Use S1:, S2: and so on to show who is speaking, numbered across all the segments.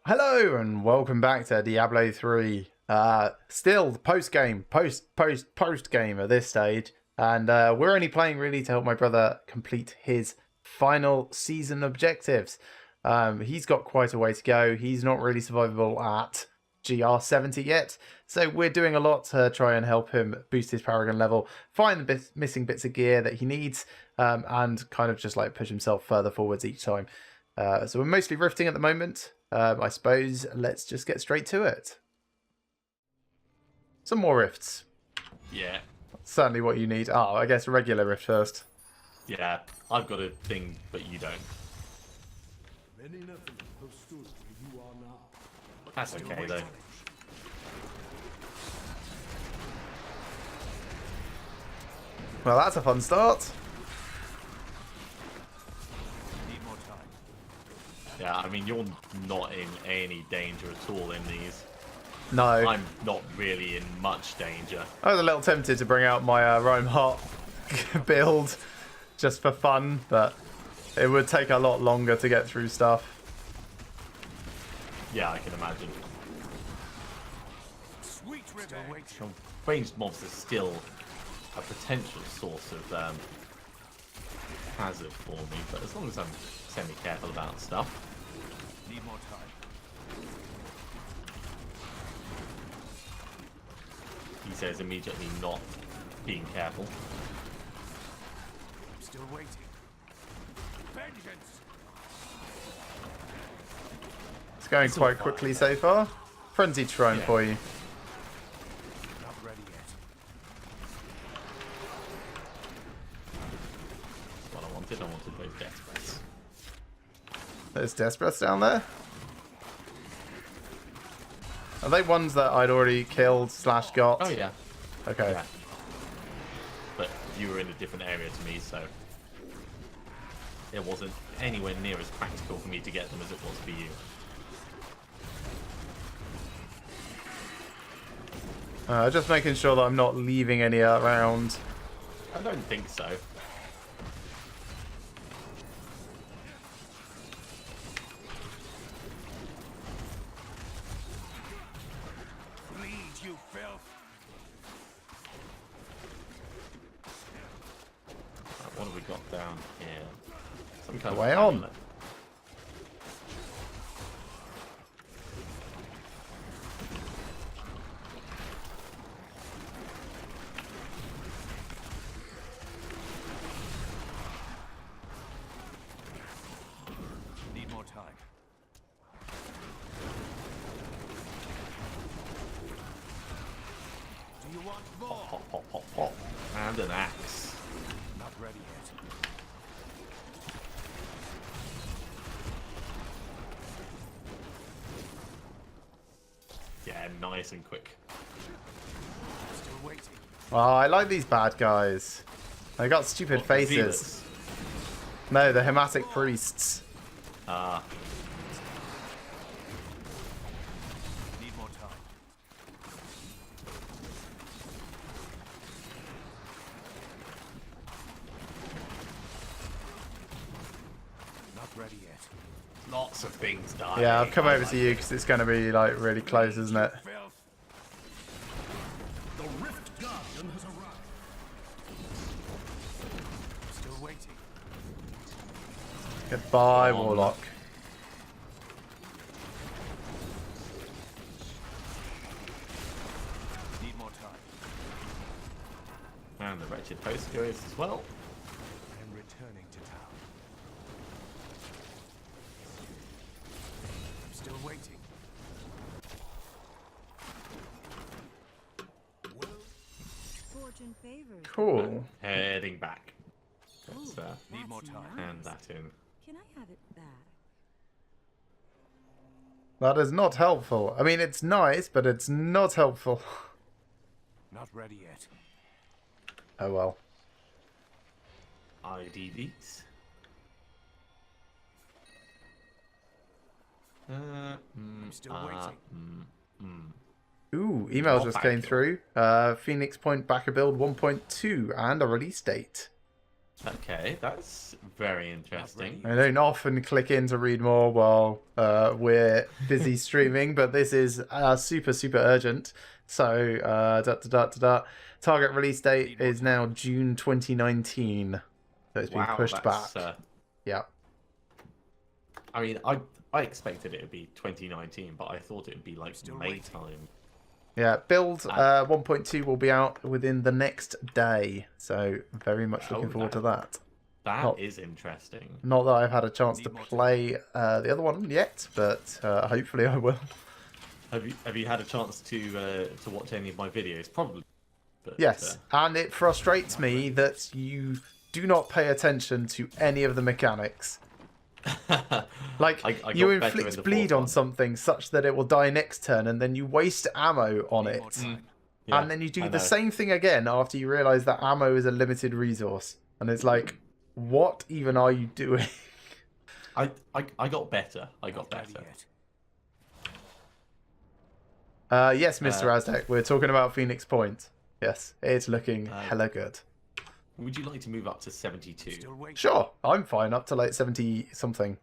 S1: Hello and welcome back to Diablo 3. Still post game at this stage, and we're only playing really to help my brother complete his final season objectives. He's got quite a way to go. He's not really survivable at GR 70 yet, so we're doing a lot to try and help him boost his Paragon level, find the missing bits of gear that he needs, and kind of just like push himself further forwards each time. So we're mostly rifting at the moment. I suppose let's just get straight to it. Some more rifts.
S2: Yeah.
S1: Certainly what you need. Oh, I guess a regular rift first.
S2: Yeah, I've got a thing, but you don't. That's okay, though.
S1: Well, that's a fun start.
S2: Yeah, I mean, you're not in any danger at all in these.
S1: No.
S2: I'm not really in much danger.
S1: I was a little tempted to bring out my Rome Heart build just for fun, but it would take a lot longer to get through stuff.
S2: Yeah, I can imagine. Ranged mobs are still a potential source of hazard for me, but as long as I'm semi-careful about stuff.
S3: Need more time.
S2: He says immediately not being careful.
S3: I'm still waiting. Vengeance.
S1: It's going quite quickly so far. Frenzied Shrine for you.
S3: Not ready yet.
S2: That's what I wanted. I wanted those death breaths.
S1: There's Death Breaths down there. Are they ones that I'd already killed / got?
S2: Oh yeah.
S1: Okay.
S2: Yeah. But you were in a different area to me, so it wasn't anywhere near as practical for me to get them as it was for you.
S1: Just making sure that I'm not leaving any around.
S2: I don't think so.
S3: Bleed, you filth.
S2: Right, what have we got down here? Some kind
S1: Way
S2: of
S1: on.
S2: amulet.
S3: Need more time. Do you want more?
S2: Pop, pop, pop, pop. And an axe.
S3: Not ready yet.
S2: Yeah, nice and quick.
S3: Still waiting.
S1: Oh, I like these bad guys. They got stupid
S2: What,
S1: faces.
S2: Zealots?
S1: No, the Hematic Priests.
S2: Ah,
S3: Need more time. Not ready yet.
S2: lots of things dying.
S1: Yeah, I've come
S2: I
S1: over
S2: like
S1: to you because it's going to be like really close, isn't it?
S3: Filth. The Rift Guardian has arrived. Still waiting.
S1: Goodbye,
S2: Come on.
S1: Warlock.
S3: Need more time.
S2: And the wretched host goes as well.
S3: I am returning to town. I'm still waiting.
S4: Fortune favors.
S1: Cool.
S2: Heading back. Let's
S3: Need more
S4: That's
S3: time.
S2: hand
S4: nice.
S2: that in.
S4: Can I have it back?
S1: That is not helpful. I mean, it's nice, but it's not helpful.
S3: Not ready yet.
S1: Oh well.
S2: IDDs.
S3: I'm still waiting.
S1: Ooh, email
S2: Not
S1: just
S2: back
S1: came
S2: build.
S1: through. Phoenix Point backer build 1.2 and a release date.
S2: Okay, that's very interesting.
S1: I don't often click in to read more while we're busy streaming, but this is super, super urgent. So, target release date is now June 2019. So it's been
S2: Wow,
S1: pushed
S2: that's,
S1: back. Yeah.
S2: I mean, I expected it would be 2019, but I thought it would be like May time.
S1: Yeah, build 1.2 will be out within the next day. So, very much looking forward to that.
S2: That is interesting.
S1: Not that I've had a chance to play the other one yet, but hopefully I will.
S2: Have you had a chance to watch any of my videos? Probably. But,
S1: Yes, and it frustrates me that you do not pay attention to any of the mechanics. Like,
S2: I
S1: you
S2: got better in
S1: inflict
S2: the
S1: bleed
S2: fourth
S1: on
S2: one.
S1: something such that it will die next turn, and then you waste ammo on it.
S2: Yeah,
S1: And then you
S2: I
S1: do
S2: know.
S1: the same thing again after you realise that ammo is a limited resource. And it's like, what even are you doing?
S2: I got better. I got
S3: Not ready
S2: better.
S3: yet.
S1: Yes, Mr. Aztec, we're talking about Phoenix Point. Yes, it's looking hella good.
S2: Would you like to move up to 72?
S3: Still waiting.
S1: Sure, I'm fine up to like 70 something.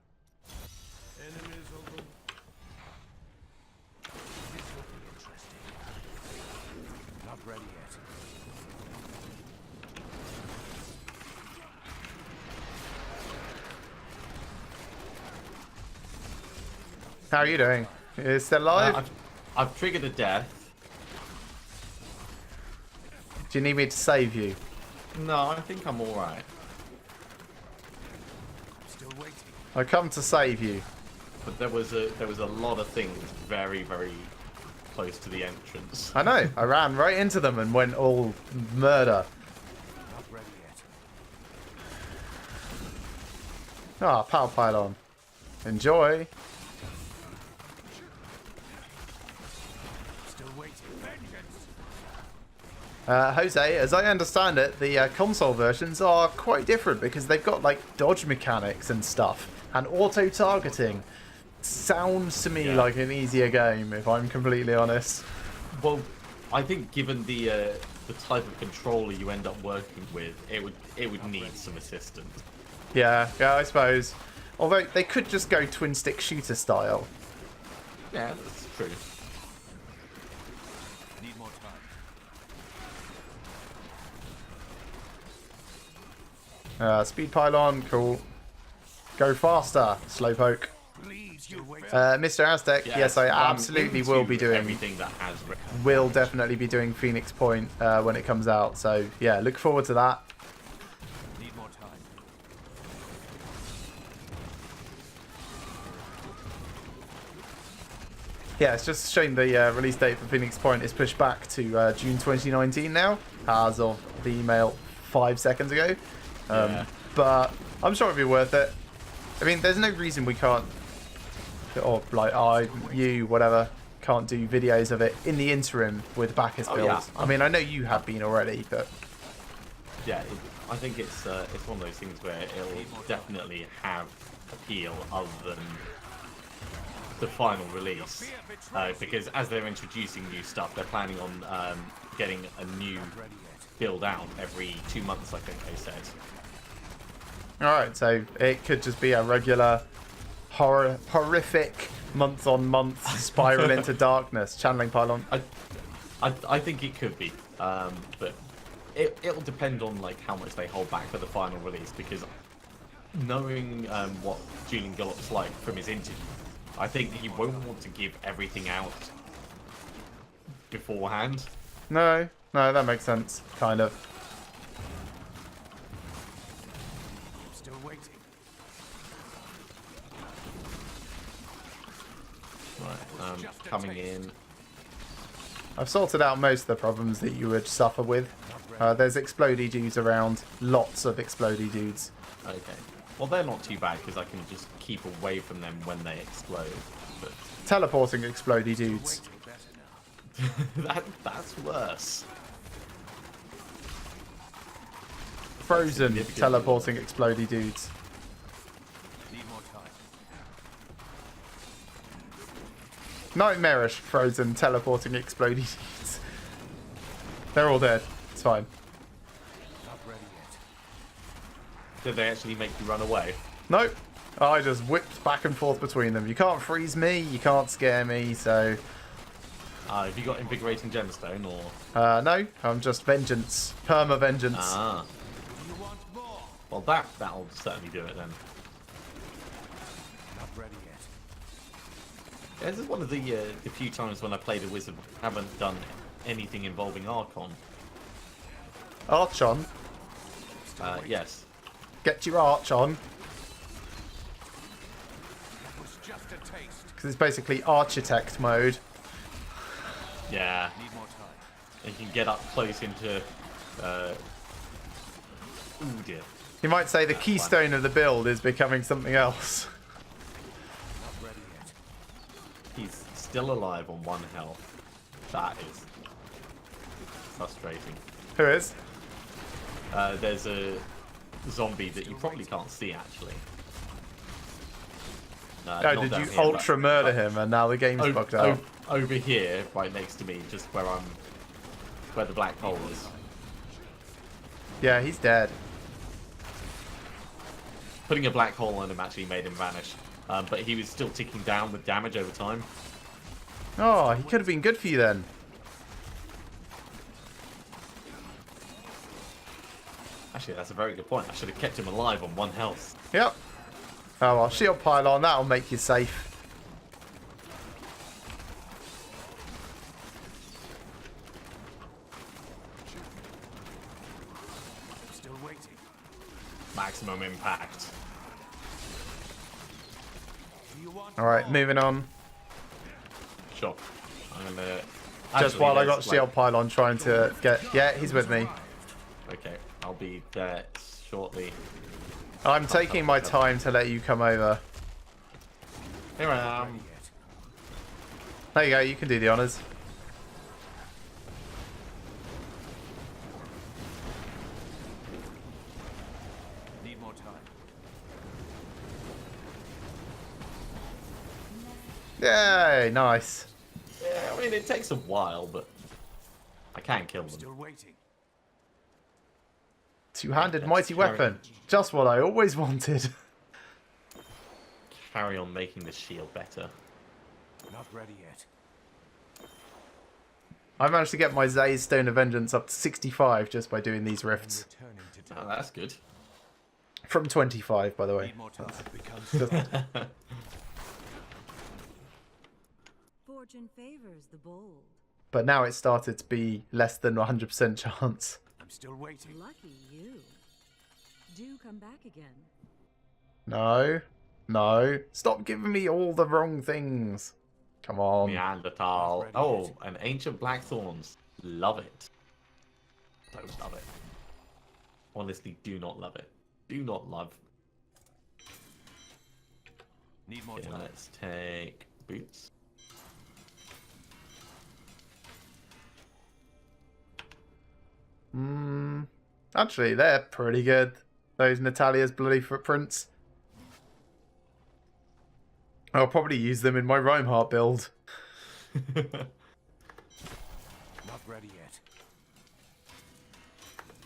S3: Enemies over. This will be interesting. Not ready yet.
S1: How are you doing? You still alive?
S2: I've triggered a death.
S1: Do you need me to save you?
S2: No, I think I'm all right.
S3: Still waiting.
S1: I come to save you.
S2: But there was a lot of things very, very close to the entrance.
S1: I know, I ran right into them and went all murder.
S3: Not ready yet.
S1: Ah, power pylon. Enjoy.
S3: Still waiting. Vengeance.
S1: Jose, as I understand it, the console versions are quite different because they've got like dodge mechanics and stuff and auto-targeting. Sounds to me like an easier game, if I'm completely honest.
S2: Well, I think given the type of controller you end up working with, it would need some assistance.
S1: Yeah, I suppose. Although they could just go twin stick shooter style.
S2: Yeah, that's true.
S3: Need more time.
S1: Speed pylon, cool. Go faster, slowpoke.
S3: Please, you wait.
S1: Mr. Aztec, yes, I
S2: I'm
S1: absolutely
S2: into
S1: will be doing.
S2: everything that has.
S1: Will definitely be doing Phoenix Point when it comes out. So yeah, look forward to that.
S3: Need more time.
S1: Yeah, it's just showing the release date for Phoenix Point is pushed back to June 2019 now, as of the email 5 seconds ago.
S2: Yeah.
S1: But I'm sure it'll be worth it. I mean, there's no reason we can't, or like whatever, can't do videos of it in the interim with Bacchus
S2: Oh,
S1: builds.
S2: yeah.
S1: I mean, I know you have been already, but
S2: Yeah, I think it's one of those things where it'll definitely have appeal other than the final release, because as they're introducing new stuff, they're planning on getting a new
S3: Ready yet.
S2: build out every 2 months, I think they said.
S1: alright, so it could just be a regular horrific month-on-month spiral into darkness, channeling pylon.
S2: I think it could be, but it'll depend on like how much they hold back for the final release, because knowing what Julian Gallop's like from his interview, I think he won't want to give everything out beforehand.
S1: No, that makes sense, kind of.
S3: Still waiting.
S2: Right, coming in.
S1: I've sorted out most of the problems that you would suffer with. There's explodey dudes around, lots of explodey dudes.
S2: Okay. Well, they're not too bad because I can just keep away from them when they explode. But
S1: Teleporting explodey dudes.
S3: Waiting better now.
S2: that's worse.
S1: Frozen
S2: Significantly
S1: teleporting explodey dudes.
S3: Need more time.
S1: Nightmarish frozen teleporting explodey dudes. They're all dead. It's fine.
S3: Not ready yet.
S2: Did they actually make you run away?
S1: Nope. I just whipped back and forth between them. You can't freeze me, you can't scare me, so...
S2: Have you got Invigorating Gemstone, or...?
S1: No, I'm just vengeance. Perma-vengeance.
S2: Ah.
S3: You want more?
S2: Well, that'll certainly do it then.
S3: Not ready yet.
S2: Yeah, this is one of the few times when I played a wizard I haven't done anything involving Archon.
S1: Arch on.
S2: Yes.
S1: Get your arch on.
S3: That was just a taste.
S1: Because it's basically architect mode.
S2: Yeah.
S3: Need more time.
S2: And you can get up close into... Ooh dear.
S1: You might say the keystone of the build is becoming something else.
S3: Not ready yet.
S2: He's still alive on 1 health. That is frustrating.
S1: Who is?
S2: There's a zombie that you probably can't see, actually.
S1: Oh,
S2: not
S1: did
S2: down
S1: you
S2: here,
S1: ultra
S2: but-
S1: murder him and now the game's bugged out?
S2: Over here, right next to me, just where where the black hole is.
S1: Yeah, he's dead.
S2: Putting a black hole on him actually made him vanish. But he was still ticking down with damage over time.
S1: Oh, he could have been good for you then.
S2: Actually, that's a very good point. I should have kept him alive on 1 health.
S1: Yep. Oh well, shield pylon, that'll make you safe.
S3: Still waiting.
S2: Maximum impact.
S3: Do you want
S1: Alright,
S3: more?
S1: moving on.
S2: Sure. I'm gonna...
S1: Just
S2: Actually,
S1: while I got
S2: there's,
S1: shield pylon trying to get... Yeah, he's with me.
S2: Okay, I'll be there shortly.
S1: I'm taking my time to let you come over.
S2: Here I am.
S3: Ready yet.
S1: There you go, you can do the honours.
S3: Need more time.
S1: Yay, nice.
S2: Yeah, I mean, it takes a while, but I can kill them.
S3: Still waiting.
S1: Two-handed
S2: Let's
S1: mighty
S2: carry-
S1: weapon. Just what I always wanted.
S2: Carry on making the shield better.
S3: Not ready yet.
S1: I managed to get my Zay's Stone of Vengeance up to 65 just by doing these rifts.
S3: Returning to
S2: Oh, that's good.
S1: From 25, by the way.
S3: Need more time. Becomes
S4: Fortune favors the bold.
S1: But now it started to be less than 100% chance.
S3: I'm still waiting.
S4: Lucky you. Do come back again.
S1: No. No. Stop giving me all the wrong things. Come on.
S2: Neanderthal. Oh, an ancient blackthorns. Love it. Don't love it. Honestly, do not love it. Do not love.
S3: Need more
S2: Okay,
S3: time.
S2: let's take boots.
S1: Actually, they're pretty good. Those Natalia's bloody footprints. I'll probably use them in my Rhineheart build.
S3: Not ready yet.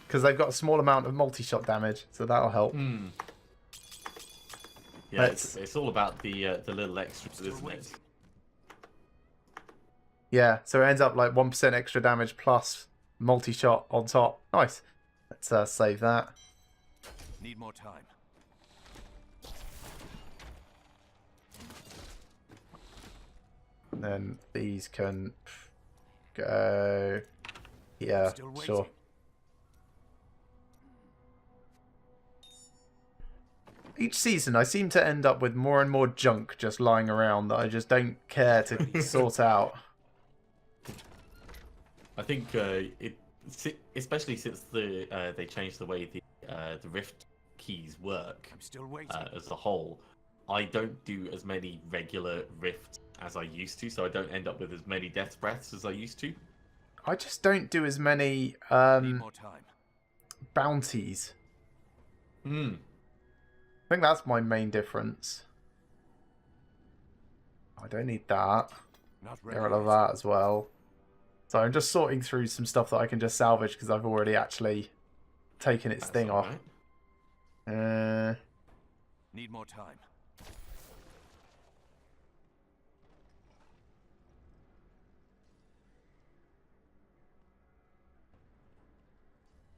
S1: Because they've got a small amount of multi-shot damage, so that'll help.
S2: Yeah,
S1: Let's-
S2: it's all about the little extras, isn't it?
S1: Yeah, so it ends up like 1% extra damage plus multi-shot on top. Nice. Let's save that.
S3: Need more time.
S1: And then these can go... Yeah,
S3: Still waiting.
S1: sure. Each season, I seem to end up with more and more junk just lying around that I just don't care to sort out.
S2: I think especially since they changed the way the rift keys work
S3: I'm still waiting.
S2: as a whole, I don't do as many regular rifts as I used to, so I don't end up with as many death breaths as I used to.
S1: I just don't do as many
S3: Need more time.
S1: bounties.
S2: Hmm.
S1: I think that's my main difference. I don't need that.
S3: Not
S1: Get
S3: ready
S1: rid of
S3: yet.
S1: that as well. So I'm just sorting through some stuff that I can just salvage because I've already actually taken its
S2: That's
S1: thing off.
S2: alright.
S3: Need more time.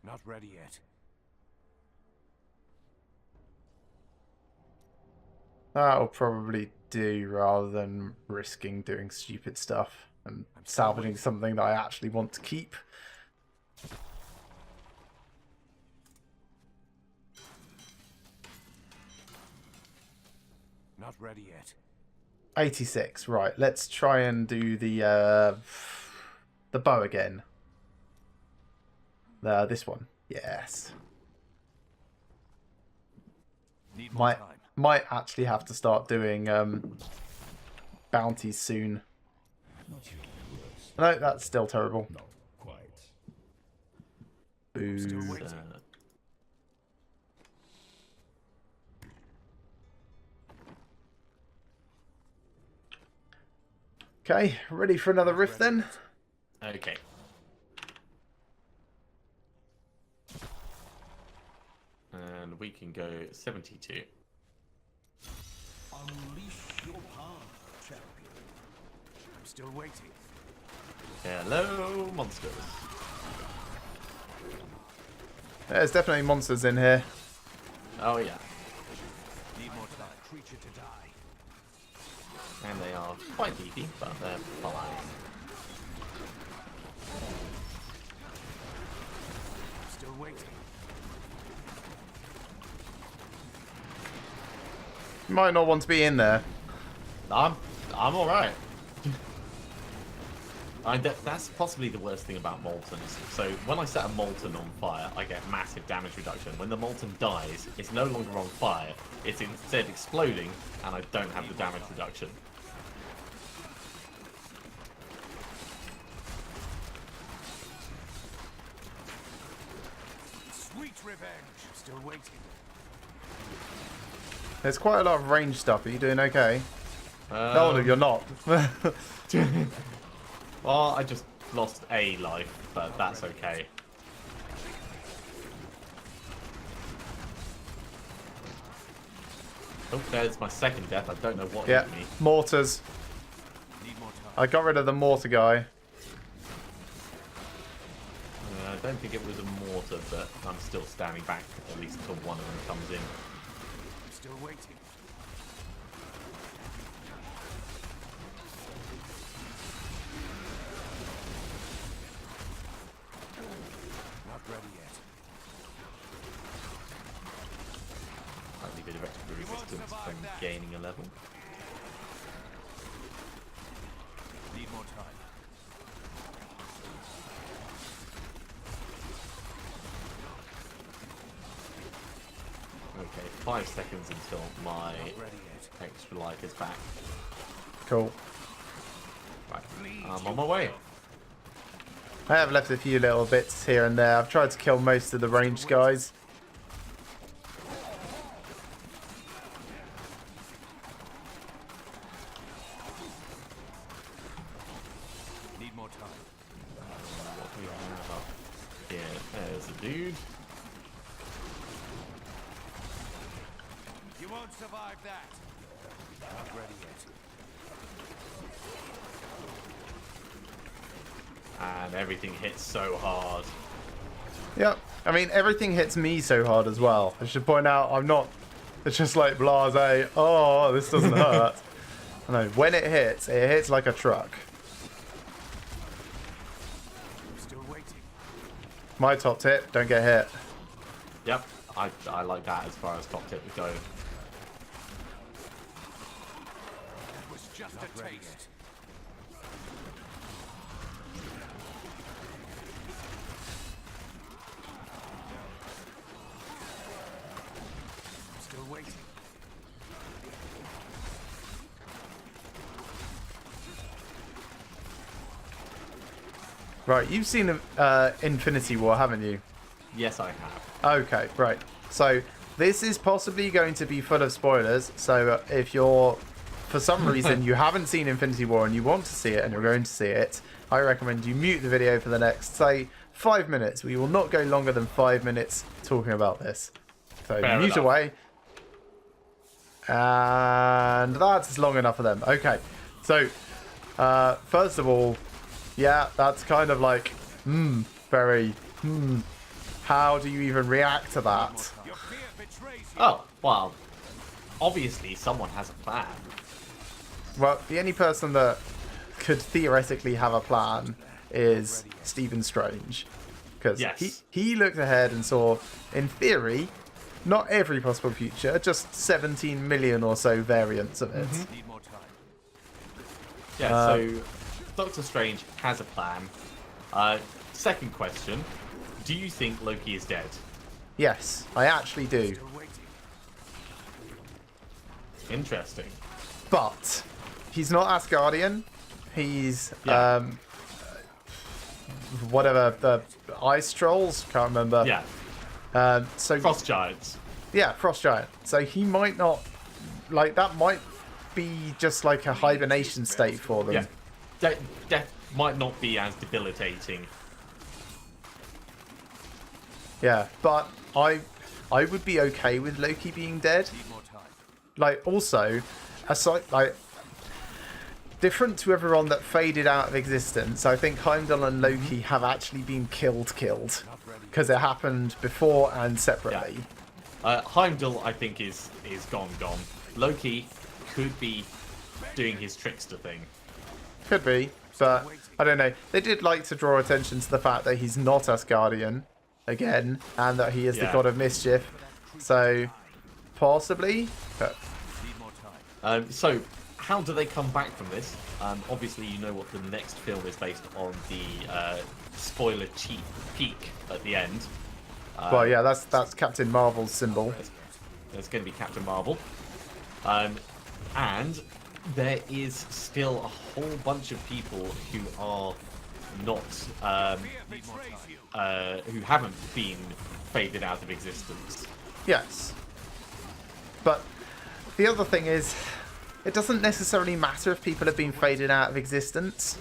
S3: Not ready yet.
S1: That'll probably do rather than risking doing stupid stuff and salvaging something that I actually want to keep.
S3: Not ready yet.
S1: 86, right. Let's try and do the bow again. This one. Yes.
S3: Need more
S1: Might actually have to start doing bounties soon. No, that's still terrible.
S5: Not quite.
S1: Boo.
S3: Still waiting.
S1: Okay, ready for another rift then?
S2: Okay. And we can go 72.
S5: Unleash your power, champion.
S3: I'm still waiting.
S2: Hello, monsters.
S1: There's definitely monsters in here.
S2: Oh yeah,
S3: Need more time. Creature to die.
S2: and they are quite beefy, but they're fine.
S3: Still waiting.
S1: You might not want to be in there.
S2: I'm all right. That's possibly the worst thing about Moltons. So when I set a Molten on fire, I get massive damage reduction. When the Molten dies, it's no longer on fire. It's instead exploding, and I don't have the damage reduction.
S3: Sweet revenge. Still waiting.
S1: There's quite a lot of range stuff. Are you doing okay?
S2: Um,
S1: No, you're not.
S2: Well, I just lost a life, but that's okay. Oh, there's my second death. I don't know what
S1: Yeah,
S2: hit me.
S1: mortars.
S3: Need more time.
S1: I got rid of the mortar guy.
S2: I don't think it was a mortar, but I'm still standing back at least until one of them comes in.
S3: I'm still waiting. Not ready yet.
S2: Slightly bit of extra resistance from gaining a level.
S3: Need more time.
S2: Okay, 5 seconds until my
S3: Not ready yet.
S2: extra life is back.
S1: Cool.
S2: Right, I'm on my way.
S1: I have left a few little bits here and there. I've tried to kill most of the ranged guys.
S3: Need more time.
S2: What do we have up here? There's a dude.
S3: You won't survive that. Not ready yet.
S2: And everything hits so hard.
S1: Yep. I mean, everything hits me so hard as well. I should point out, I'm not... It's just like blasé. Oh, this doesn't hurt. No, when it hits like a truck.
S3: I'm still waiting.
S1: My top tip, don't get hit.
S2: Yep, I like that as far as top tip would go.
S3: That was just a taste. Still waiting.
S1: Right, you've seen Infinity War, haven't you?
S2: Yes, I have.
S1: Okay, right. So this is possibly going to be full of spoilers. So if you're, for some reason, you haven't seen Infinity War and you want to see it and you're going to see it, I recommend you mute the video for the next, say, 5 minutes. We will not go longer than 5 minutes talking about this. So
S2: Fair
S1: mute
S2: enough.
S1: away. And that's long enough for them. Okay. So, first of all, yeah, that's kind of like, very, how do you even react to that?
S3: Your fear betrays you.
S2: Oh, well, obviously someone has a plan.
S1: Well, the only person that could theoretically have a plan is Stephen Strange. Because
S2: Yes.
S1: he looked ahead and saw, in theory, not every possible future, just 17 million or so variants of it.
S3: Need more time.
S2: Yeah, so Doctor Strange has a plan. Second question, do you think Loki is dead?
S1: Yes, I actually do.
S3: Still waiting.
S2: Interesting.
S1: But he's not Asgardian. He's
S2: Yeah.
S1: whatever the ice trolls. Can't remember.
S2: Yeah,
S1: So
S2: Frost Giants.
S1: yeah, frost giant. So he might not like that. Might be just like a hibernation state for them.
S2: Yeah, death might not be as debilitating.
S1: Yeah, but I would be okay with Loki being dead.
S3: Need more time.
S1: Like also, aside like different to everyone that faded out of existence, I think Heimdall and Loki have actually been killed because it happened before and separately.
S2: Heimdall, I think, is gone. Loki could be doing his trickster thing.
S1: Could be, but I don't know. They did like to draw attention to the fact that he's not Asgardian again, and that he is the
S2: Yeah.
S1: god of mischief. So possibly, but
S3: Need more time.
S2: So, how do they come back from this? Obviously, you know what the next film is based on, the spoiler cheap peak at the end.
S1: well, yeah, that's Captain Marvel's symbol.
S2: There's going to be Captain Marvel. And there is still a whole bunch of people who are not,
S3: Fear betrays you.
S2: who haven't been faded out of existence.
S1: Yes, but the other thing is, it doesn't necessarily matter if people have been faded out of existence.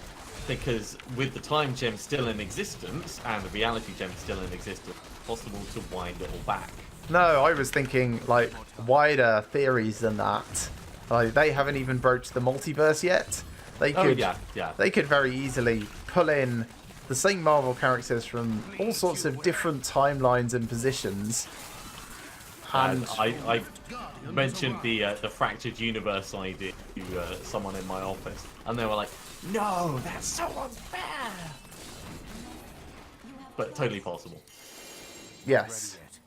S2: Because with the time gem still in existence and the reality gem still in existence, it's possible to wind it all back.
S1: No, I was thinking like wider theories than that. Like they haven't even broached the multiverse yet. They
S2: Oh,
S1: could,
S2: yeah.
S1: They could very easily pull in the same Marvel characters from all sorts of different timelines and positions.
S2: And
S1: And
S2: I mentioned the fractured universe idea to someone in my office, and they were like, "No, that's so unfair." But totally possible.
S1: yes,
S3: Ready yet.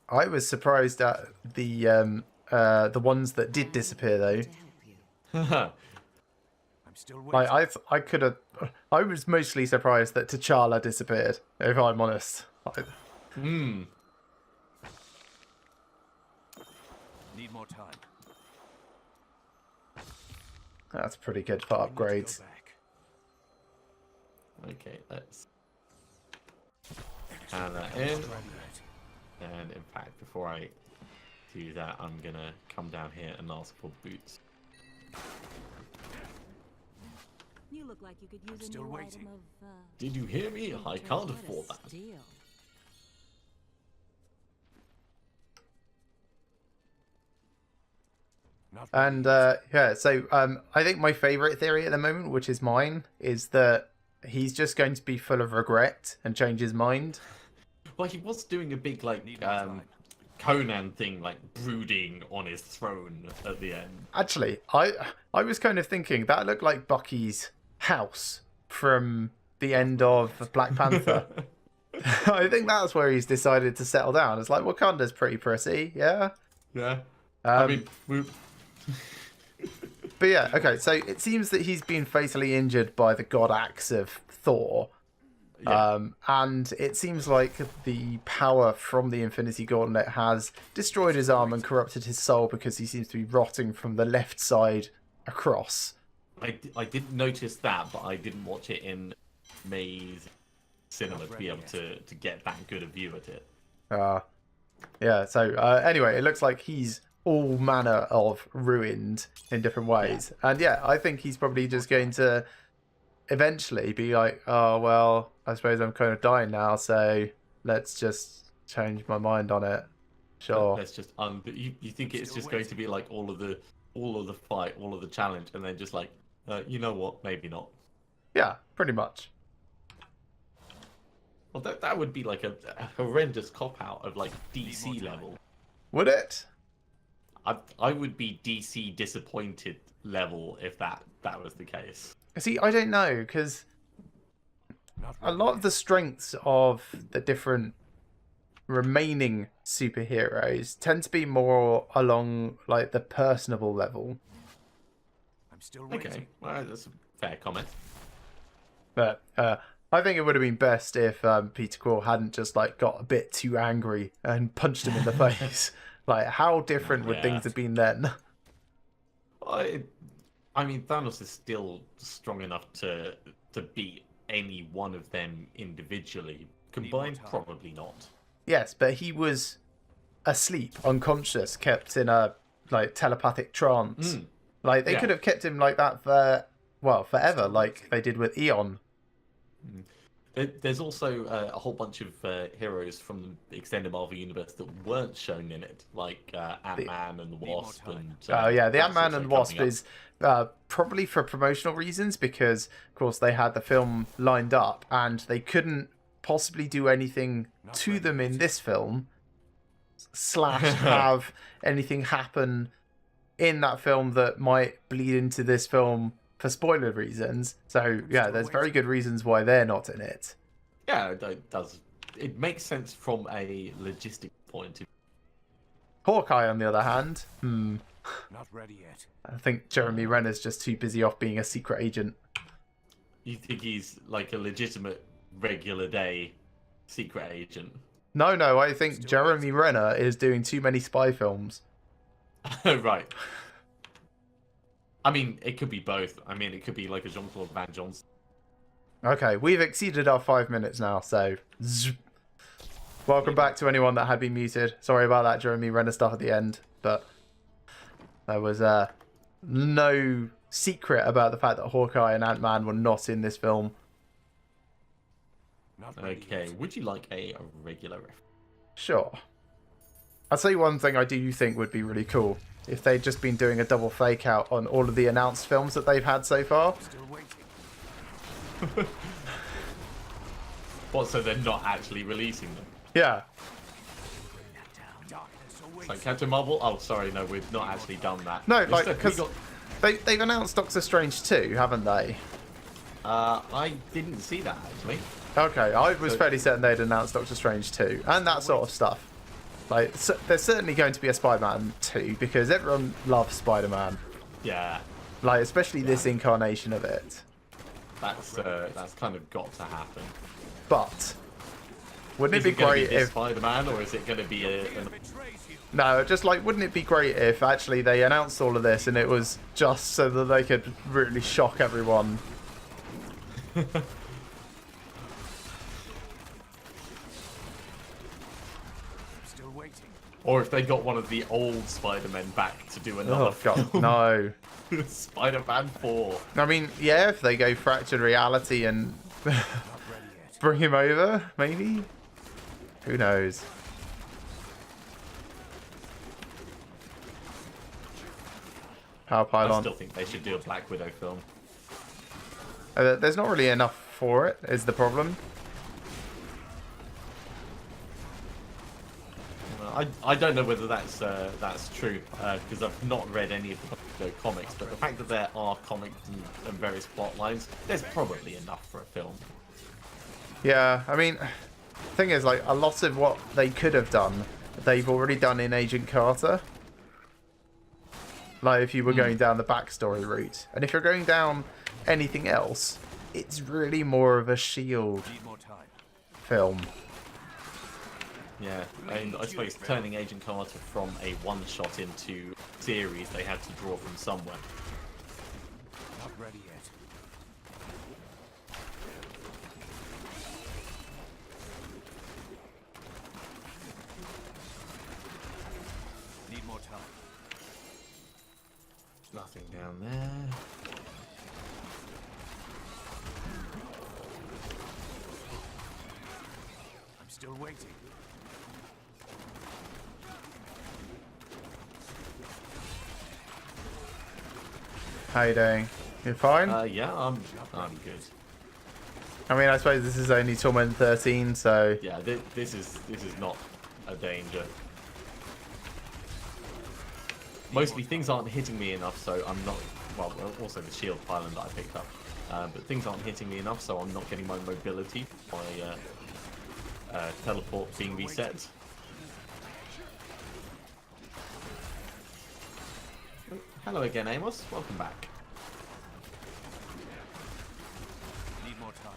S1: I was surprised at the ones that did disappear though.
S4: To help you.
S3: I'm still waiting.
S1: Like I could have. I was mostly surprised that T'Challa disappeared. If I'm honest.
S3: Need more time.
S1: That's pretty good for
S3: Need to go
S1: upgrades.
S3: back.
S2: Okay, let's add that in.
S3: Ready yet.
S2: And in fact, before I do that, I'm gonna come down here and ask for boots.
S4: You look like you could use a
S3: still
S4: new
S3: waiting.
S4: item of.
S2: Did you hear me? I can't afford that.
S4: Steal.
S3: Not
S1: And yeah, so I think my favorite theory at the moment, which is mine, is that he's just going to be full of regret and change his mind.
S2: Well, he was doing a big like
S3: Need more time.
S2: Conan thing, like brooding on his throne at the end.
S1: Actually, I was kind of thinking that looked like Bucky's house from the end of Black Panther. I think that's where he's decided to settle down. It's like Wakanda's pretty pretty, yeah.
S2: Yeah. I
S1: Um,
S2: mean,
S1: But yeah, okay, so it seems that he's been fatally injured by the god axe of Thor.
S2: yeah.
S1: And it seems like the power from the Infinity Gauntlet has destroyed his arm and corrupted his soul because he seems to be rotting from the left side across.
S2: I didn't notice that, but I didn't watch it in May's cinema to be able to get that good a view at it.
S1: Yeah, so anyway, it looks like he's all manner of ruined in different ways. And yeah, I think he's probably just going to eventually be like, oh, well, I suppose I'm kind of dying now, so let's just change my mind on it. Sure.
S2: Let's just you think it's just going to be like all of the fight, all of the challenge, and then just like, you know what? Maybe not.
S1: Yeah, pretty much.
S2: Well, that would be like a horrendous cop out of like DC level.
S1: Would it?
S2: I would be DC disappointed level if that was the case.
S1: See, I don't know, because a lot of the strengths of the different remaining superheroes tend to be more along like the personable level.
S3: I'm still waiting.
S2: Okay, well, that's a fair comment.
S1: But I think it would have been best if Peter Quill hadn't just like got a bit too angry and punched him in the face. Like, how different would things have been then?
S2: I mean, Thanos is still strong enough to beat any one of them individually. Combined, probably not.
S1: Yes, but he was asleep, unconscious, kept in a like telepathic trance. Like they could have kept him like that for forever, like they did with Eon.
S2: There's also a whole bunch of heroes from the extended Marvel universe that weren't shown in it, like Ant-Man and the Wasp. And
S1: the Ant-Man and the Wasp is probably for promotional reasons, because of course they had the film lined up and they couldn't possibly do anything to them in this film / have anything happen in that film that might bleed into this film for spoiler reasons. So yeah, there's very good reasons why they're not in it.
S2: Yeah, it does. It makes sense from a logistic point of view.
S1: Hawkeye, on the other hand,
S3: Not ready yet.
S1: I think Jeremy Renner's just too busy off being a secret agent.
S2: You think he's like a legitimate regular day secret agent?
S1: No, I think Jeremy Renner is doing too many spy films.
S2: Right. I mean, it could be both. I mean, it could be like a Jean-Claude Van Johnson.
S1: Okay, we've exceeded our 5 minutes now, so... Welcome back to anyone that had been muted. Sorry about that Jeremy Renner stuff at the end, but there was no secret about the fact that Hawkeye and Ant-Man were not in this film.
S2: Okay, would you like a regular riff?
S1: Sure. I'll tell you one thing I do think would be really cool. If they'd just been doing a double fake out on all of the announced films that they've had so far.
S3: Still waiting.
S2: What, so they're not actually releasing them?
S1: Yeah.
S2: It's like Captain Marvel? Oh, sorry, no, we've not actually done that.
S1: No, like,
S2: Instead, we
S1: because they've announced Doctor Strange 2, haven't they?
S2: I didn't see that, actually.
S1: Okay, I was fairly certain they'd announced Doctor Strange 2, and that sort of stuff. Like, so there's certainly going to be a Spider-Man 2, because everyone loves Spider-Man.
S2: Yeah.
S1: Like, especially this incarnation of it.
S2: That's kind of got to happen.
S1: But wouldn't
S2: Is
S1: it be great if
S2: Spider-Man, or is it going to be
S1: no, just like, wouldn't it be great if actually they announced all of this and it was just so that they could really shock everyone?
S3: Still waiting.
S2: Or if they got one of the old Spider-Men back to do another
S1: Oh god,
S2: film.
S1: no.
S2: Spider-Man 4.
S1: I mean, yeah, if they go fractured reality and
S3: Not ready yet.
S1: bring him over, maybe? Who knows? Power
S2: I
S1: pylon.
S2: still think they should do a Black Widow film.
S1: There's not really enough for it, is the problem.
S2: I don't know whether that's true, because I've not read any of the comics, but the fact that there are comics and various plot lines, there's probably enough for a film.
S1: Yeah, I mean, thing is, like, a lot of what they could have done, they've already done in Agent Carter. Like, if you were going down the backstory route. And if you're going down anything else, it's really more of a S.H.I.E.L.D.
S3: Need more time.
S1: film.
S2: Yeah, and I suppose turning Agent Carter from a one-shot into series, they had to draw from somewhere.
S3: Not ready yet. Need more time.
S2: Nothing down there.
S3: I'm still waiting.
S1: How you doing? You fine?
S2: Yeah, I'm good.
S1: I mean, I suppose this is only Torment 13, so...
S2: Yeah, this is not a danger. Mostly things aren't hitting me enough, so I'm not... Well, also the shield pylon that I picked up. But things aren't hitting me enough, so I'm not getting my mobility. My teleport being reset. Oh, hello again, Amos. Welcome back.
S3: Need more time.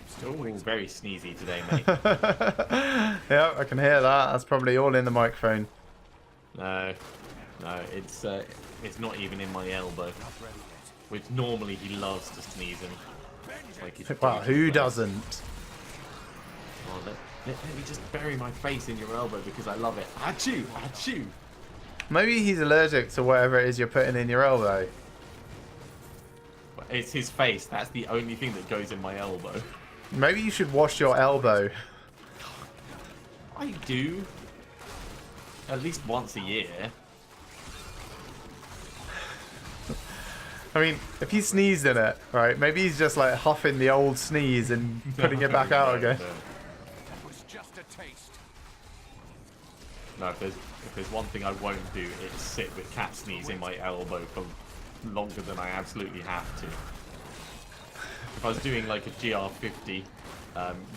S2: Still very sneezy today, mate.
S1: Yeah, I can hear that. That's probably all in the microphone.
S2: No, it's not even in my elbow. Which normally he loves to sneeze in. Like he's
S1: Well, who
S2: face.
S1: doesn't?
S2: Oh, let me just bury my face in your elbow because I love it. Achoo! Achoo!
S1: Maybe he's allergic to whatever it is you're putting in your elbow.
S2: It's his face. That's the only thing that goes in my elbow.
S1: Maybe you should wash your elbow.
S2: I do. At least once a year.
S1: I mean, if he sneezed in it, right, maybe he's just like huffing the old sneeze and putting it back out again.
S3: That was just a taste.
S2: No, if there's one thing I won't do, it's sit with cat sneeze in my elbow for longer than I absolutely have to. If I was doing like a GR50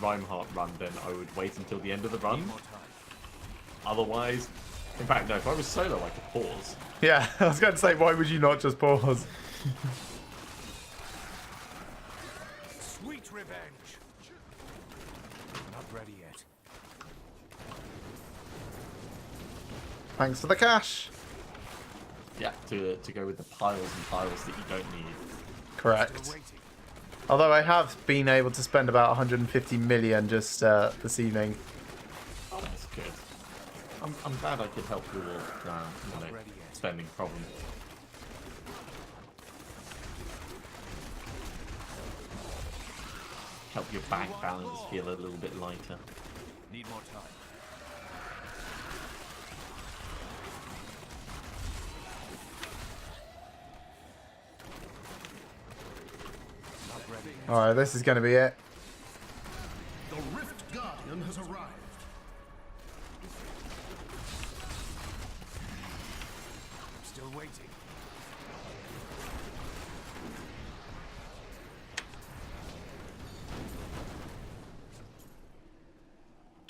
S2: Reinhardt run, then I would wait until the end of the run. Otherwise, in fact, no, if I was solo, I could pause.
S1: Yeah, I was going to say, why would you not just pause?
S3: Sweet revenge. Not ready yet.
S1: Thanks for the cash.
S2: Yeah, to go with the piles and piles that you don't need.
S1: Correct.
S3: Still waiting.
S1: Although I have been able to spend about 150 million just this evening.
S2: Oh, that's good. I'm glad I could help your spending problem. Help your bank balance feel a little bit lighter.
S3: Need more time. Not ready.
S1: Alright, this is going to be it.
S5: The Rift Guardian has arrived.
S3: Still waiting.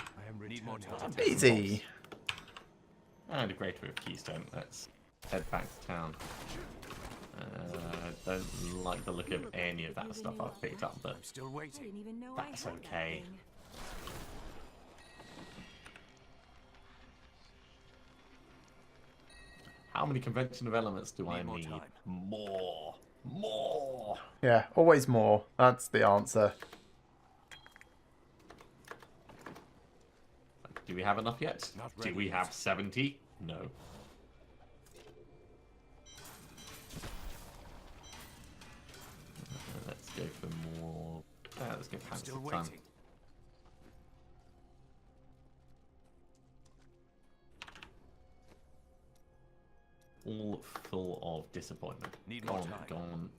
S3: I am ready. Need more time.
S1: Easy.
S2: And a great bit of Keystone. Let's head back to town. Don't like the look of any of that stuff I've picked up, but
S3: I'm still
S4: I
S3: waiting.
S4: didn't even know
S2: That's
S4: I had that
S2: okay.
S4: thing.
S2: how many convention of elements do I
S3: Need more
S2: need?
S3: time.
S2: More. More.
S1: Yeah, always more. That's the answer.
S2: Do we have enough yet?
S3: Not
S2: Do
S3: ready
S2: we
S3: yet.
S2: have 70? No. Let's go for more. Let's go past
S3: Still
S2: the ton.
S3: waiting.
S2: All full of disappointment.
S3: Need more
S2: Gone,
S3: time.
S2: gone,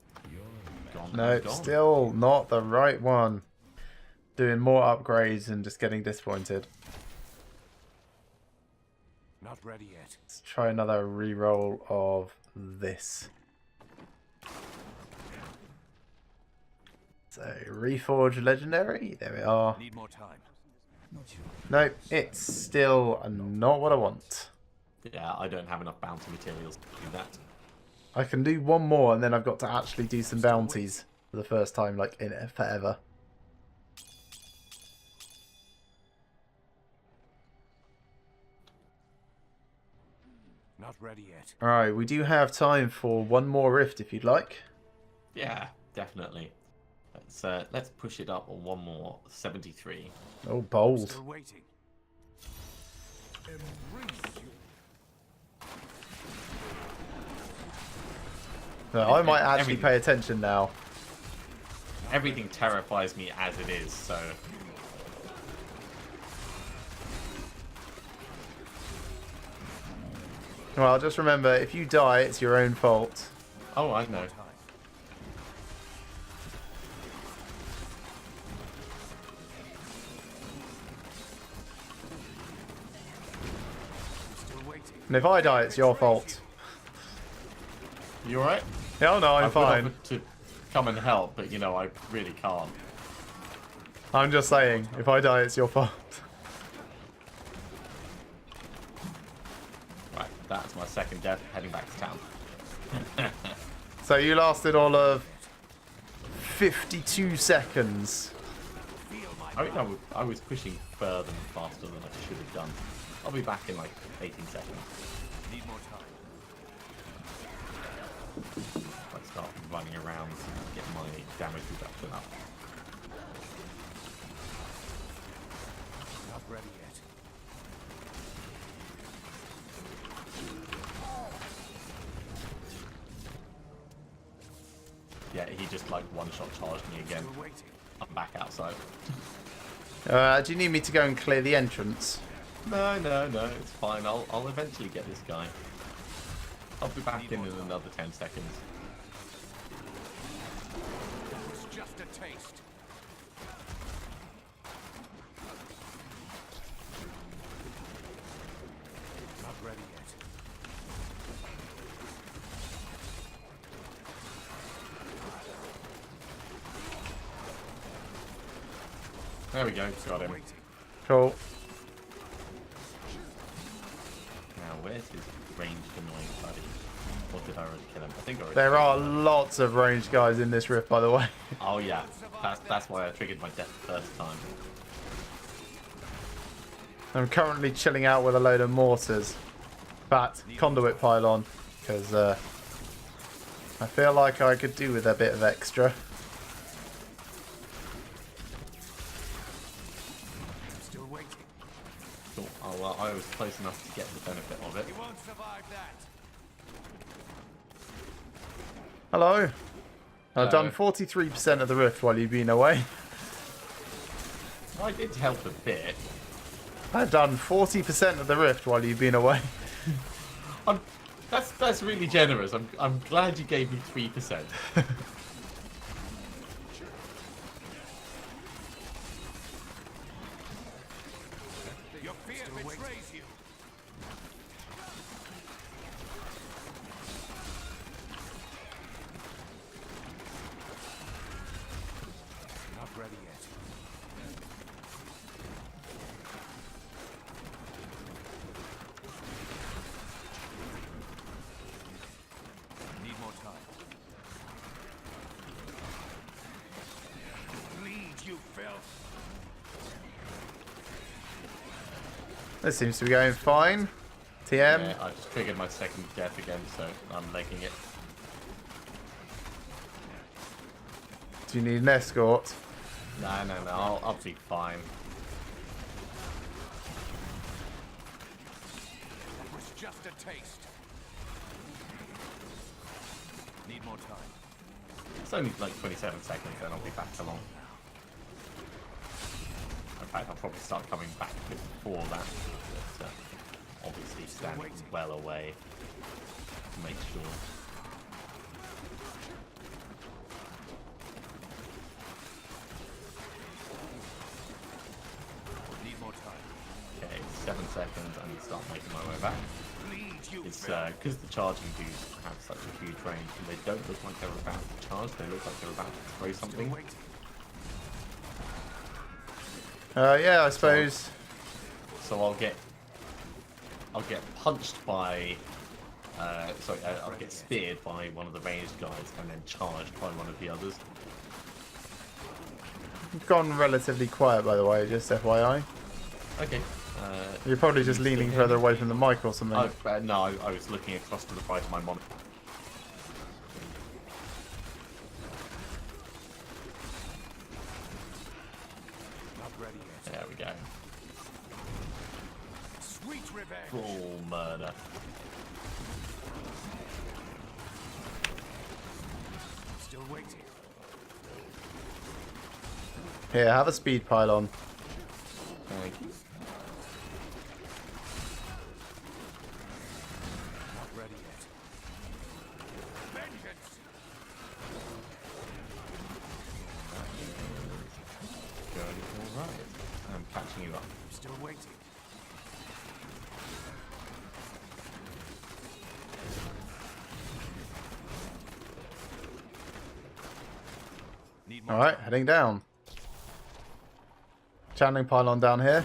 S2: gone,
S1: No,
S2: and gone.
S1: still not the right one. Doing more upgrades and just getting disappointed.
S3: Not ready yet.
S1: Let's try another re-roll of this. So, Reforge Legendary. There we are.
S3: Need more time.
S1: Nope, it's still not what I want.
S2: Yeah, I don't have enough bounty materials to do that.
S1: I can do one more and then I've got to actually do some bounties for the first time, like, in forever.
S3: Not ready yet.
S1: Alright, we do have time for one more rift if you'd like.
S2: Yeah, definitely. Let's push it up on one more. 73.
S1: Oh, bold.
S3: Still waiting.
S1: No, I might actually
S2: Everything.
S1: pay attention now.
S2: Everything terrifies me as it is, so
S1: Well, just remember, if you die, it's your own fault.
S2: Oh, I know.
S3: Still waiting.
S1: And if I die, it's your fault.
S2: You alright?
S1: Yeah, no,
S2: I
S1: I'm
S2: would
S1: fine.
S2: offer to come and help, but you know, I really can't.
S1: I'm just saying, if I die, it's your fault.
S2: Right, that's my second death, heading back to town.
S1: So you lasted all of 52 seconds.
S2: I think I was pushing further and faster than I should have done. I'll be back in like 18 seconds.
S3: Need more time.
S2: I start running around, get my damage reduction up.
S3: Not ready yet.
S2: Yeah, he just like one-shot charged me again.
S3: Still waiting.
S2: I'm back outside.
S1: Do you need me to go and clear the entrance?
S2: No, it's fine. I'll eventually get this guy. I'll be back in another 10 seconds.
S3: It's just a taste. Not ready yet.
S2: There we go, got him.
S3: Waiting.
S1: Cool.
S2: Now, where's his ranged annoying buddy? Or did I already kill him? I think I already
S1: There
S2: killed
S1: are
S2: him.
S1: lots of ranged guys in this rift, by the way.
S2: Oh yeah, that's why I triggered my death the first time.
S1: I'm currently chilling out with a load of mortars. But conduit pylon, because I feel like I could do with a bit of extra.
S3: Still waiting.
S2: Cool. Oh, well, I was close enough to get the benefit of it.
S3: He won't survive that.
S1: Hello. I've
S2: Hello.
S1: done 43% of the rift while you've been away.
S2: I did help a bit.
S1: I've done 40% of the rift while you've been away.
S2: That's really generous. I'm glad you gave me 3%.
S3: Your fear betrays you. Not ready yet. Need more time. Bleed, you filth.
S1: This seems to be going fine. TM.
S2: Yeah, I just triggered my second death again, so I'm legging it.
S1: Do you need an escort?
S2: No, I'll be fine.
S3: That was just a taste. Need more time.
S2: It's only like 27 seconds, then I'll be back along. In fact, I'll probably start coming back before that. But, obviously standing well away to make sure.
S3: Need more time.
S2: Okay, 7 seconds, I'm gonna start making my way back.
S3: Bleed, you
S2: It's
S3: filth.
S2: because the charging dudes have such a huge range, and they don't look like they're about to charge. They look like they're about to throw
S3: Still
S2: something.
S3: waiting.
S1: Yeah, I suppose.
S2: So I'll get punched by, I'll get speared by one of the ranged guys, and then charged by one of the others.
S1: You've gone relatively quiet, by the way, just FYI.
S2: Okay.
S1: You're probably just leaning further away from the mic or something.
S2: No, I was looking across to the right of my monitor.
S3: Not ready yet.
S2: There we go.
S3: Sweet revenge.
S2: Full murder.
S3: Still waiting.
S1: Here, have a speed pylon.
S2: Thank you.
S1: Alright, heading down. Channeling pylon down here.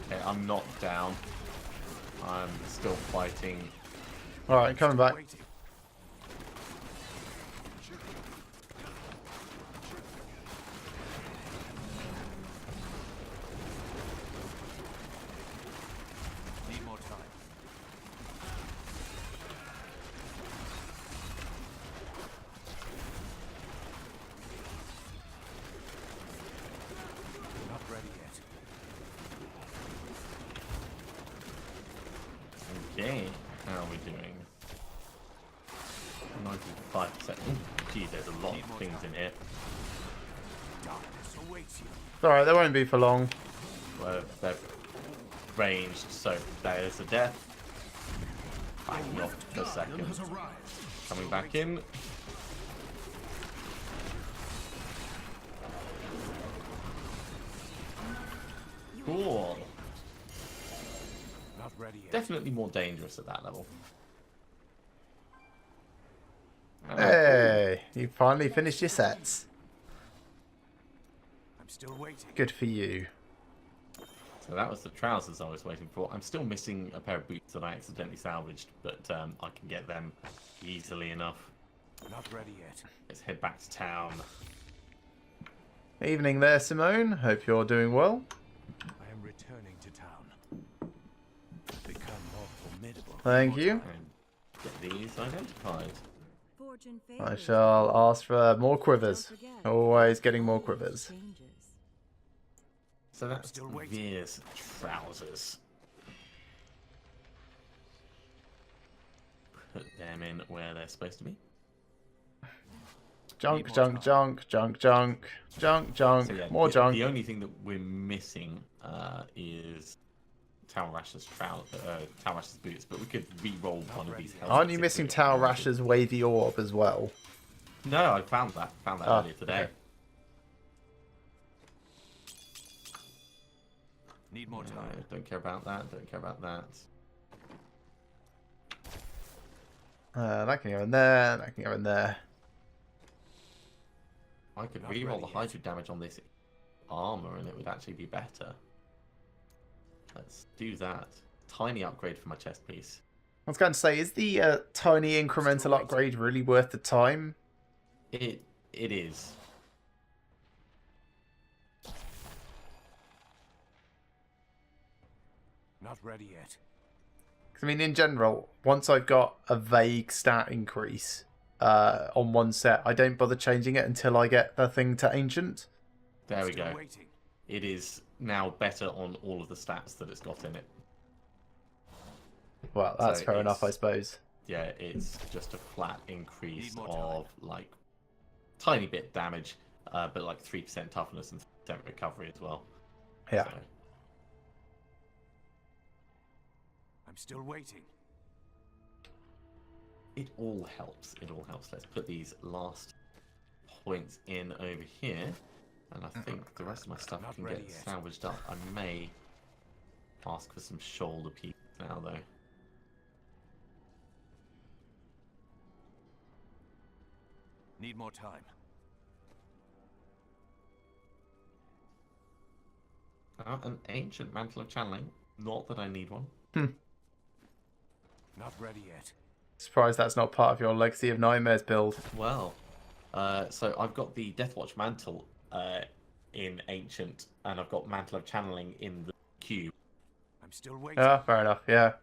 S2: Okay, I'm not down. I'm still fighting.
S1: Alright, coming back.
S3: Waiting. Need more time. Not ready yet.
S2: Okay, how are we doing? 95%. Gee, there's a lot of things in here.
S3: Darkness awaits you.
S1: It's alright, they won't be for long.
S2: Well, they're ranged, so there's a death. Backing off for a
S5: Guardian
S2: second.
S5: has arrived.
S2: Coming back in. Cool.
S3: Not ready yet.
S2: Definitely more dangerous at that level.
S1: Hey, you finally finished your sets.
S3: I'm still waiting.
S1: Good for you.
S2: So that was the trousers I was waiting for. I'm still missing a pair of boots that I accidentally salvaged, but I can get them easily enough.
S3: Not ready yet.
S2: Let's head back to town.
S1: Evening there, Simone. Hope you're doing well.
S3: I am returning to town. Become more formidable.
S1: Thank you.
S2: And get these identified.
S4: Fortune
S1: I
S4: favors
S1: shall
S4: those
S1: ask for more
S4: who
S1: quivers.
S4: don't forget.
S1: Always getting more
S4: Always
S1: quivers.
S4: changes.
S2: So that's
S3: Still waiting.
S2: Veer's trousers. Put them in where they're supposed to be.
S1: Junk, junk, junk, junk, junk, junk, junk,
S2: So yeah,
S1: more junk.
S2: The only thing that we're missing is Talrash's Talrash's boots, but we could re-roll one of these.
S1: Aren't you
S2: helmets
S1: missing
S2: into it.
S1: Tal Rash's wavy orb as well?
S2: No, I found that. Found that
S1: Oh,
S2: earlier today.
S1: okay.
S3: Need more
S2: No,
S3: time.
S2: don't care about that. Don't care about that.
S1: That can go in there. That can go in there.
S2: I could
S3: Not
S2: re-roll the
S3: ready yet.
S2: hydro damage on this armor, and it would actually be better. Let's do that. Tiny upgrade for my chest piece.
S1: I was going to say, is the tiny incremental upgrade really worth the time?
S2: It is.
S3: Not ready yet.
S1: 'Cause, I mean, in general, once I've got a vague stat increase on one set, I don't bother changing it until I get the thing to ancient.
S2: There we
S3: Still
S2: go.
S3: waiting.
S2: It is now better on all of the stats that it's got in it.
S1: Well, that's
S2: So
S1: fair enough, I
S2: it's-
S1: suppose.
S2: Yeah, it's just a flat increase
S3: Need more
S2: of like tiny bit damage, but like 3% toughness and 3% recovery as well.
S1: Yeah.
S2: So,
S3: I'm still waiting.
S2: it all helps. It all helps. Let's put these last points in over here. And I think the rest of my stuff
S3: Not
S2: can
S3: ready
S2: get
S3: yet.
S2: salvaged up. I may ask for some shoulder pieces now, though.
S3: Need more time.
S2: An ancient mantle of channeling. Not that I need one.
S3: Not ready yet.
S1: Surprised that's not part of your Legacy of Nightmares build.
S2: Well, so I've got the Deathwatch mantle in ancient, and I've got mantle of channeling in the cube.
S3: I'm still waiting.
S1: Yeah, fair enough, yeah.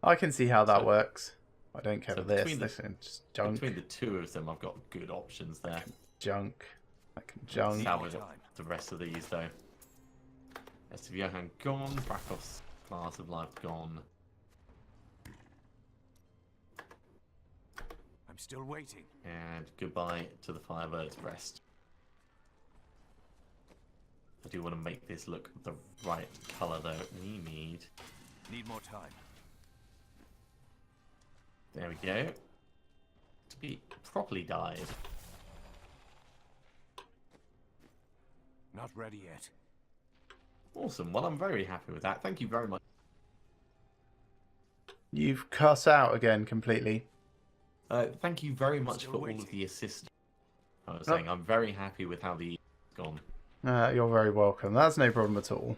S1: I can see how that
S2: So-
S1: works. I don't care
S2: so
S1: for this.
S2: between the-
S1: This is just junk.
S2: Between the two of them, I've got good options there.
S1: Junk. I can junk.
S2: Salvage
S3: more
S2: up
S3: time.
S2: the rest of these, though. Est of Johan gone. Brakos Class of Life gone.
S3: I'm still waiting.
S2: And goodbye to the Firebird's Breast. I do want to make this look the right colour, though. We need...
S3: Need more time.
S2: There we go. To be properly dyed.
S3: Not ready yet.
S2: Awesome. Well, I'm very happy with that. Thank you very much.
S1: You've cussed out again completely.
S2: Thank you very much
S3: Still
S2: for all
S3: waiting.
S2: of the assistance I was saying I'm very happy with how the evening's gone.
S1: You're very welcome. That's no problem at all.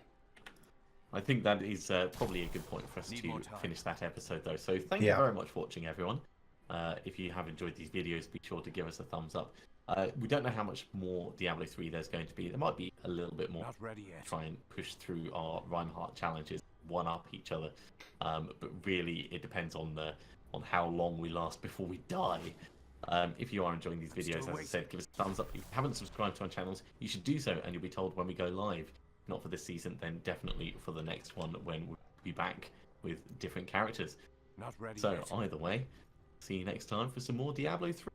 S2: I think that is probably a good point for us to finish that episode, though. So thank you
S1: Yeah.
S2: very much for watching, everyone. If you have enjoyed these videos, be sure to give us a thumbs up. We don't know how much more Diablo 3 there's going to be. There might be a little bit more.
S3: Not ready yet.
S2: Try and push through our Reinhardt challenges, one up each other. But really, it depends on on how long we last before we die. If you are enjoying these videos, as I said, give us a thumbs up. If you haven't subscribed to our channels, you should do so, and you'll be told when we go live. If not for this season, then definitely for the next one when we'll be back with different characters.
S3: Not ready
S2: So
S3: yet.
S2: either way, see you next time for some more Diablo 3.